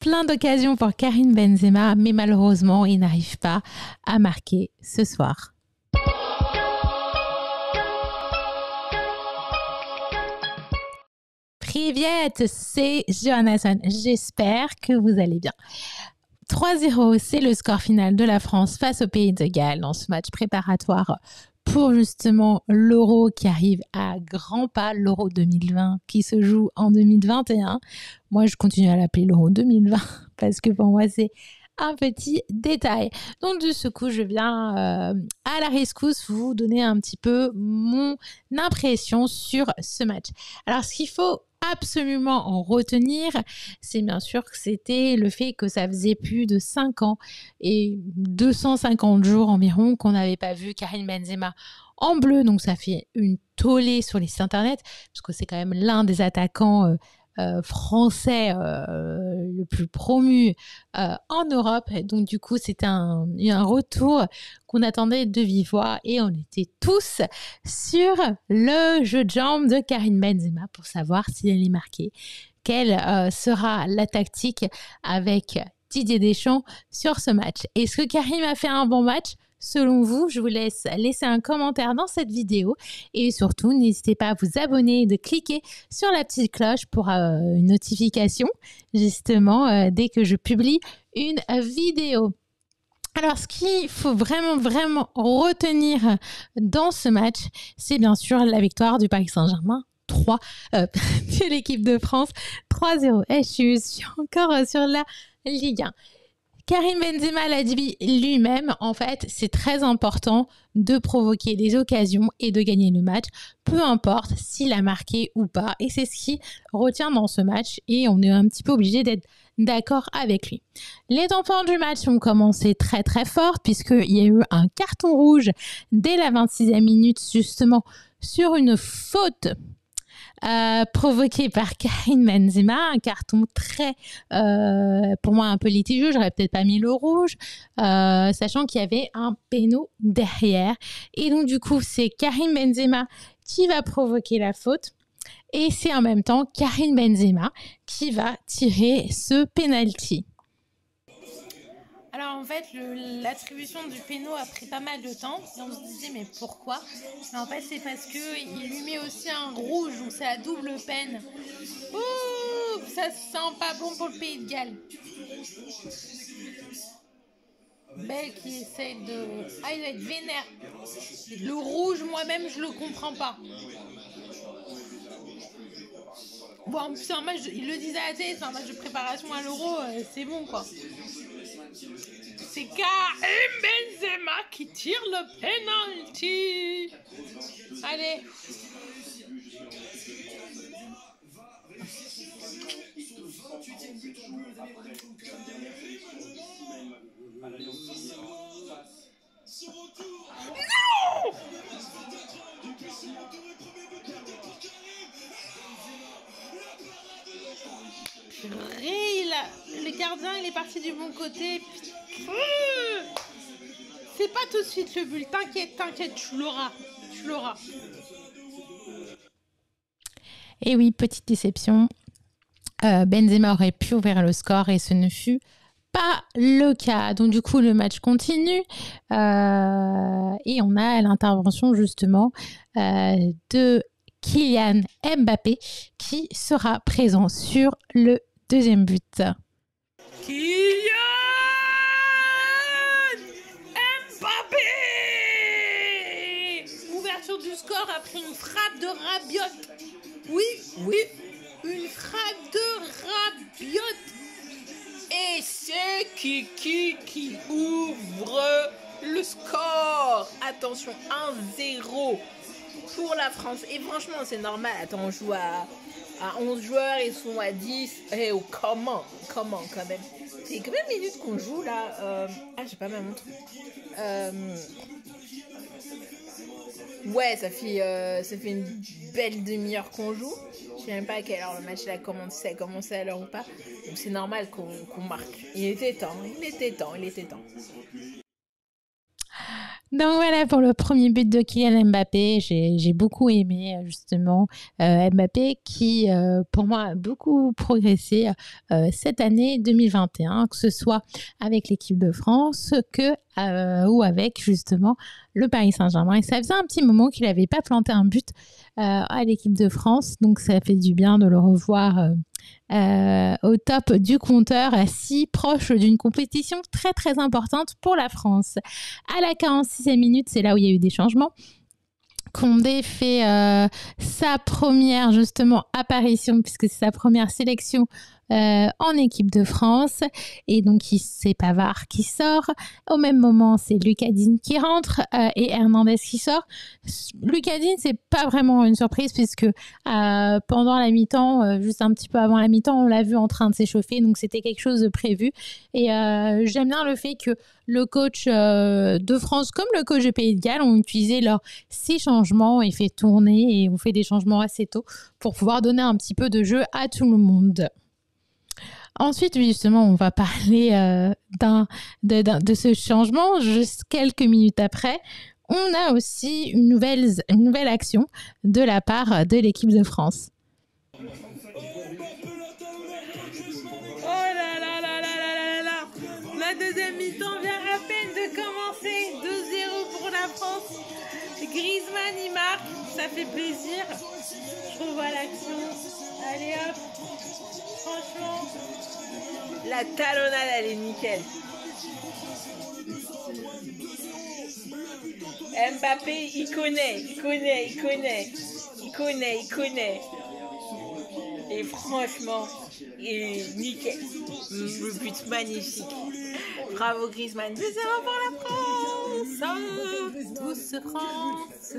Plein d'occasions pour Karim Benzema, mais malheureusement, il n'arrive pas à marquer ce soir. Privet, c'est Johannesson. J'espère que vous allez bien. 3-0, c'est le score final de la France face au Pays de Galles dans ce match préparatoire pour justement l'Euro qui arrive à grands pas, l'Euro 2020 qui se joue en 2021. Moi, je continue à l'appeler l'Euro 2020 parce que pour moi, c'est un petit détail. Donc, de ce coup, je viens à la rescousse vous donner un petit peu mon impression sur ce match. Alors, ce qu'il faut absolument en retenir, c'est bien sûr que c'était le fait que ça faisait plus de 5 ans et 250 jours environ qu'on n'avait pas vu Karim Benzema en bleu. Donc, ça fait une tollée sur les sites internet parce que c'est quand même l'un des attaquants français le plus promu en Europe. Donc du coup, c'était un retour qu'on attendait de vive voix et on était tous sur le jeu de jambes de Karim Benzema pour savoir s'il allait marquer. Quelle sera la tactique avec Didier Deschamps sur ce match? Est-ce que Karim a fait un bon match? Selon vous, je vous laisse laisser un commentaire dans cette vidéo et surtout, n'hésitez pas à vous abonner et de cliquer sur la petite cloche pour une notification, justement, dès que je publie une vidéo. Alors, ce qu'il faut vraiment retenir dans ce match, c'est bien sûr la victoire du Paris Saint-Germain. De l'équipe de France, 3-0. Et je suis encore sur la Ligue 1. Karim Benzema l'a dit lui-même, en fait, c'est très important de provoquer des occasions et de gagner le match, peu importe s'il a marqué ou pas. Et c'est ce qui retient dans ce match et on est un petit peu obligé d'être d'accord avec lui. Les temps du match ont commencé très fort puisqu'il y a eu un carton rouge dès la 26e minute justement sur une faute provoqué par Karim Benzema, un carton très, pour moi, un peu litigieux. J'aurais peut-être pas mis le rouge, sachant qu'il y avait un péno derrière. Et donc, du coup, c'est Karim Benzema qui va provoquer la faute. Et c'est en même temps Karim Benzema qui va tirer ce penalty. Alors en fait, l'attribution du péno a pris pas mal de temps et on se disait mais pourquoi? Mais en fait c'est parce qu'il lui met aussi un rouge, donc c'est la double peine. Ouh, ça sent pas bon pour le Pays de Galles. Belle qui essaie de... Ah, il va être vénère. Le rouge, moi-même, je le comprends pas. Bon, en plus, c'est un match, il le disait à la télé, c'est un match de préparation à l'Euro, c'est bon quoi. C'est Karim Benzema qui tire le penalty. Allez. Non! Le gardien il est parti du bon côté. C'est pas tout de suite le but. T'inquiète, tu l'auras. Et oui, petite déception. Benzema aurait pu ouvrir le score et ce ne fut pas le cas. Donc du coup, le match continue et on a l'intervention justement de Kylian Mbappé qui sera présent sur le deuxième but. Kylian Mbappé! Ouverture du score après une frappe de Rabiot. Oui, une frappe de Rabiot. Et c'est Kiki qui ouvre le score. Attention, 1-0 pour la France. Et franchement, c'est normal. Attends, on joue à 11 joueurs, ils sont à 10. Eh, oh, comment quand même. C'est combien de minutes qu'on joue là? J'ai pas ma montre. Ouais, ça fait une belle demi-heure qu'on joue. Je sais même pas à quelle heure le match a commencé à l'heure ou pas. Donc c'est normal qu'on marque. Il était temps. Donc voilà pour le premier but de Kylian Mbappé. J'ai beaucoup aimé justement Mbappé qui, pour moi, a beaucoup progressé cette année 2021, que ce soit avec l'équipe de France ou avec justement le Paris Saint-Germain. Et ça faisait un petit moment qu'il n'avait pas planté un but à l'équipe de France. Donc ça fait du bien de le revoir au top du compteur, si proche d'une compétition très très importante pour la France. À la 46e minute, c'est là où il y a eu des changements. Condé fait sa première justement apparition, puisque c'est sa première sélection en équipe de France, et donc c'est Pavard qui sort. Au même moment, c'est Lucas Digne qui rentre et Hernandez qui sort. Lucas Digne, c'est pas vraiment une surprise puisque pendant la mi-temps, juste un petit peu avant la mi-temps, on l'a vu en train de s'échauffer, donc c'était quelque chose de prévu. Et j'aime bien le fait que le coach de France comme le coach de Pays de Galles ont utilisé leurs 6 changements et fait tourner et ont fait des changements assez tôt pour pouvoir donner un petit peu de jeu à tout le monde. Ensuite, justement, on va parler de ce changement. Juste quelques minutes après, on a aussi une nouvelle action de la part de l'équipe de France. Oh là là là là là là là. La deuxième mi-temps vient à peine de commencer. 2-0 pour la France. Griezmann y marque, ça fait plaisir. Je revois l'action. Allez hop. Franchement, la talonnade, elle est nickel. Mbappé, il connaît. Et franchement, il est nickel. Le but magnifique. Bravo Griezmann. 2-0 pour la France. Douce France.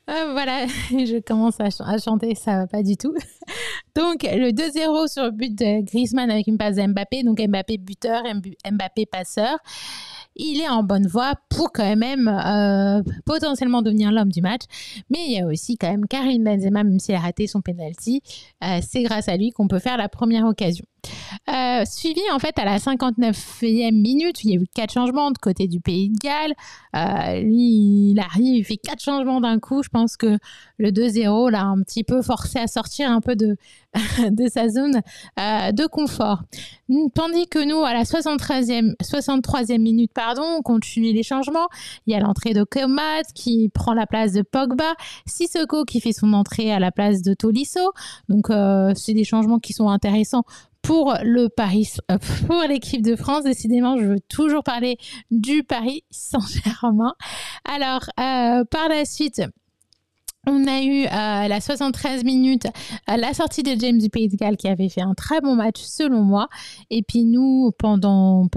Voilà, je commence à chanter, ça va pas du tout. Donc, le 2-0 sur le but de Griezmann avec une passe de Mbappé. Donc, Mbappé buteur, Mbappé passeur. Il est en bonne voie pour quand même potentiellement devenir l'homme du match. Mais il y a aussi quand même Karim Benzema, même s'il a raté son penalty. C'est grâce à lui qu'on peut faire la première occasion. Suivi en fait à la 59e minute, il y a eu 4 changements de côté du Pays de Galles. Lui, il arrive, il fait 4 changements d'un coup. Je pense que le 2-0 l'a un petit peu forcé à sortir un peu de sa zone de confort. Tandis que nous, à la 63e minute, on continue les changements. Il y a l'entrée de Coman qui prend la place de Pogba, Sissoko qui fait son entrée à la place de Tolisso. Donc, c'est des changements qui sont intéressants pour pour l'équipe de France. Décidément, je veux toujours parler du Paris Saint-Germain. Alors, par la suite, on a eu la 73 minutes, la sortie de James du Pays de Galles qui avait fait un très bon match selon moi. Et puis nous, pendant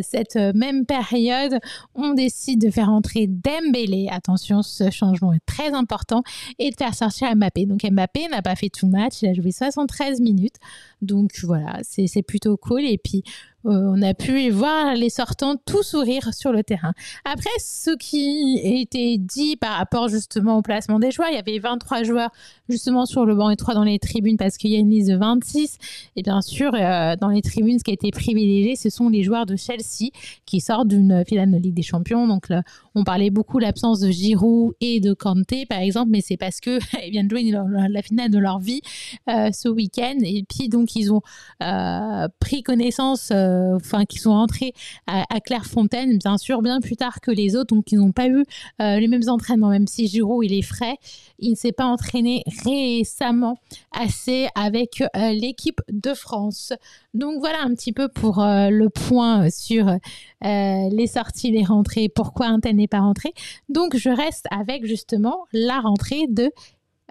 cette même période, on décide de faire entrer Dembélé. Attention, ce changement est très important, et de faire sortir Mbappé. Donc Mbappé n'a pas fait tout le match, il a joué 73 minutes. Donc voilà, c'est plutôt cool. Et puis on a pu voir les sortants tout sourire sur le terrain. Après, ce qui était dit par rapport justement au placement des joueurs, il y avait 23 joueurs justement sur le banc et 3 dans les tribunes parce qu'il y a une liste de 26. Et bien sûr, dans les tribunes, ce qui a été privilégié, ce sont les joueurs de Chelsea qui sortent d'une finale de Ligue des Champions. Donc là, on parlait beaucoup de l'absence de Giroud et de Kanté, par exemple, mais c'est parce qu'ils viennent de jouer la finale de leur vie ce week-end. Et puis donc, ils ont pris connaissance, qu'ils sont entrés à Clairefontaine, bien sûr, bien plus tard que les autres. Donc, ils n'ont pas eu les mêmes entraînements, même si Giroud, il est frais. Il ne s'est pas entraîné récemment assez avec l'équipe de France. Donc, voilà un petit peu pour le point sur les sorties, les rentrées, pourquoi un tel n'est pas rentré. Donc, je reste avec justement la rentrée de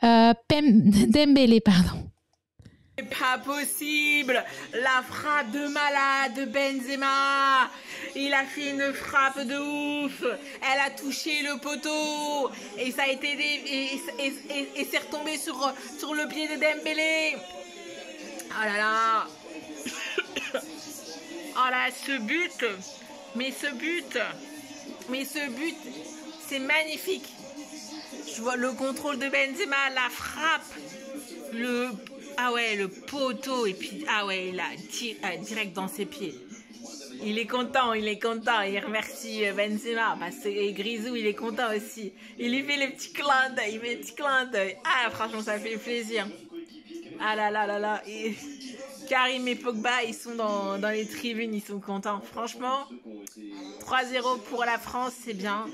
Dembélé, pardon. C'est pas possible. La frappe de malade de Benzema. Il a fait une frappe de ouf. Elle a touché le poteau. Et ça a été et c'est retombé sur le pied de Dembélé. Oh là là. Oh là, ce but, c'est magnifique. Je vois le contrôle de Benzema, la frappe, le poteau, et puis il a direct dans ses pieds. Il est content, il remercie Benzema, parce que Grisou, il est content aussi. Il lui fait les petits clins d'œil, Ah, franchement, ça fait plaisir. Ah là là là là. Et Karim et Pogba, ils sont dans les tribunes, ils sont contents. Franchement, 3-0 pour la France, c'est bien.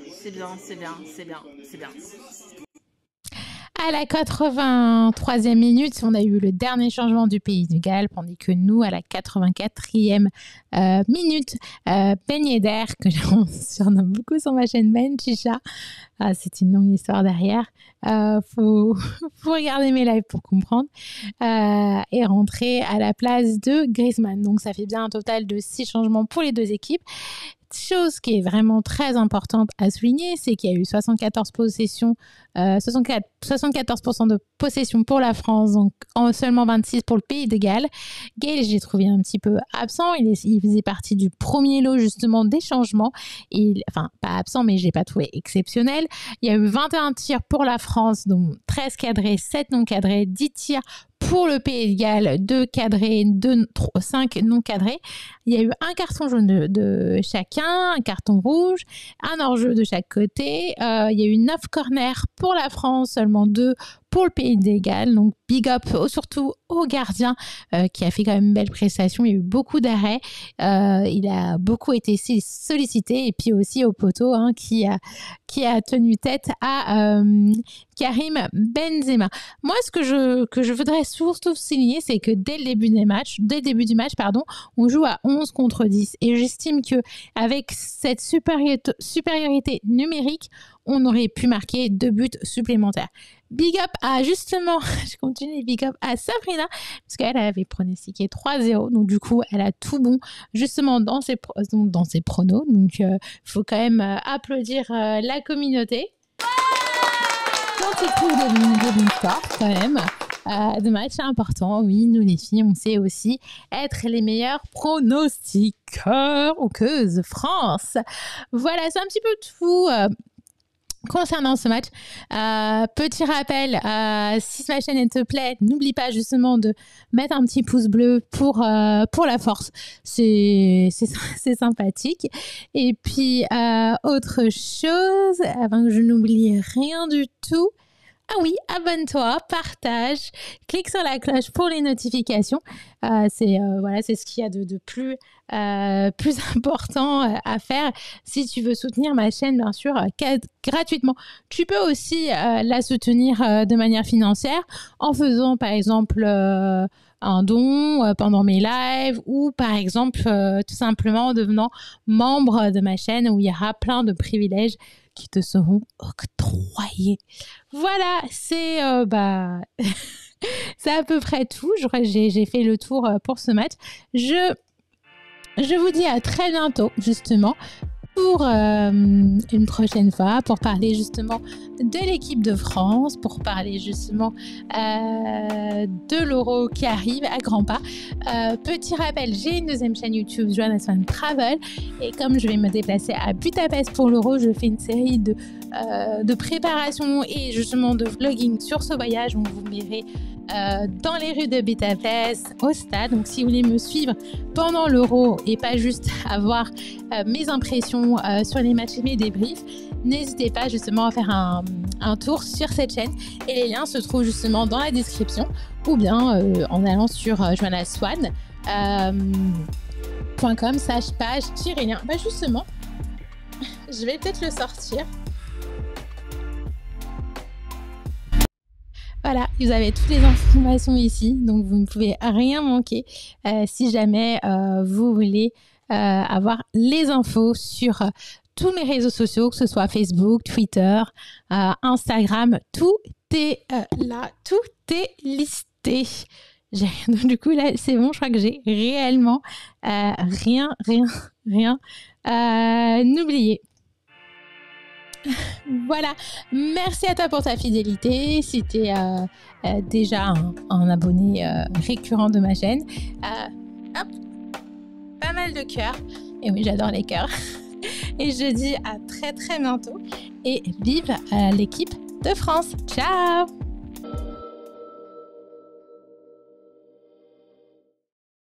À la 83e minute, on a eu le dernier changement du Pays de Galles, tandis que nous, à la 84e minute, Ben Yedder, que on surnomme beaucoup sur ma chaîne Ben Chicha, c'est une longue histoire derrière, faut regarder mes lives pour comprendre, est rentré à la place de Griezmann. Donc ça fait bien un total de 6 changements pour les deux équipes. Chose qui est vraiment très importante à souligner, c'est qu'il y a eu 74% de possession pour la France, donc seulement 26 pour le Pays de Galles. Gale, j'ai trouvé un petit peu absent. Il faisait partie du premier lot justement des changements. Enfin, pas absent, mais je l'ai pas trouvé exceptionnel. Il y a eu 21 tirs pour la France, donc 13 cadrés, 7 non cadrés, 10 tirs pour le Pays de Galles, 2 cadrés, 5 non cadrés. Il y a eu un carton jaune de chacun, un carton rouge, un hors-jeu de chaque côté. Il y a eu 9 corners pour la France, seulement 2 pour le Pays de Galles. Donc big up surtout au gardien qui a fait quand même une belle prestation. Il y a eu beaucoup d'arrêts. Il a beaucoup été sollicité. Et puis aussi au poteau qui a tenu tête à Karim Benzema. Moi, ce que je voudrais surtout souligner, c'est que dès le début du match, on joue à 11 contre 10. Et j'estime qu'avec cette supériorité numérique, on aurait pu marquer 2 buts supplémentaires. Big up à justement, je continue, big up à Sabrina, parce qu'elle avait pronostiqué 3-0. Donc du coup, elle a tout bon justement dans ses pronos. Donc il faut quand même applaudir la communauté. Quand il trouve des bons scores quand même. De matchs importants, oui, nous les filles, on sait aussi être les meilleurs pronostiqueurs ou que The France. Voilà, c'est un petit peu tout concernant ce match. Petit rappel, si ma chaîne te plaît, n'oublie pas justement de mettre un petit pouce bleu pour la force. C'est sympathique. Et puis, autre chose, avant que je n'oublie rien du tout, ah oui, abonne-toi, partage, clique sur la cloche pour les notifications. C'est ce qu'il y a de plus important à faire si tu veux soutenir ma chaîne, bien sûr, gratuitement. Tu peux aussi la soutenir de manière financière en faisant, par exemple, un don pendant mes lives ou, par exemple, tout simplement en devenant membre de ma chaîne où il y aura plein de privilèges qui te seront octroyés. Voilà, c'est c'est à peu près tout. J'ai fait le tour pour ce match. Je vous dis à très bientôt, justement, pour une prochaine fois, pour parler justement de l'équipe de France, pour parler justement de l'Euro qui arrive à grands pas. Petit rappel, j'ai une deuxième chaîne YouTube, Joanna Swan Travel, et comme je vais me déplacer à Budapest pour l'Euro, je fais une série de préparation et justement de vlogging sur ce voyage. Donc vous me verrez dans les rues de Budapest, au stade. Donc si vous voulez me suivre pendant l'Euro et pas juste avoir mes impressions sur les matchs et mes débriefs, n'hésitez pas justement à faire un tour sur cette chaîne et les liens se trouvent justement dans la description ou bien en allant sur joannaswan.com/page-lien. Justement, je vais peut-être le sortir. Voilà, vous avez toutes les informations ici, donc vous ne pouvez rien manquer si jamais vous voulez avoir les infos sur tous mes réseaux sociaux, que ce soit Facebook, Twitter, Instagram, tout est là, tout est listé. Donc, du coup, là, c'est bon, je crois que j'ai réellement rien n'oubliez. Voilà, merci à toi pour ta fidélité. Si tu es déjà un abonné récurrent de ma chaîne, hop, pas mal de cœurs. Et oui, j'adore les cœurs. Et je dis à très très bientôt. Et vive l'équipe de France. Ciao!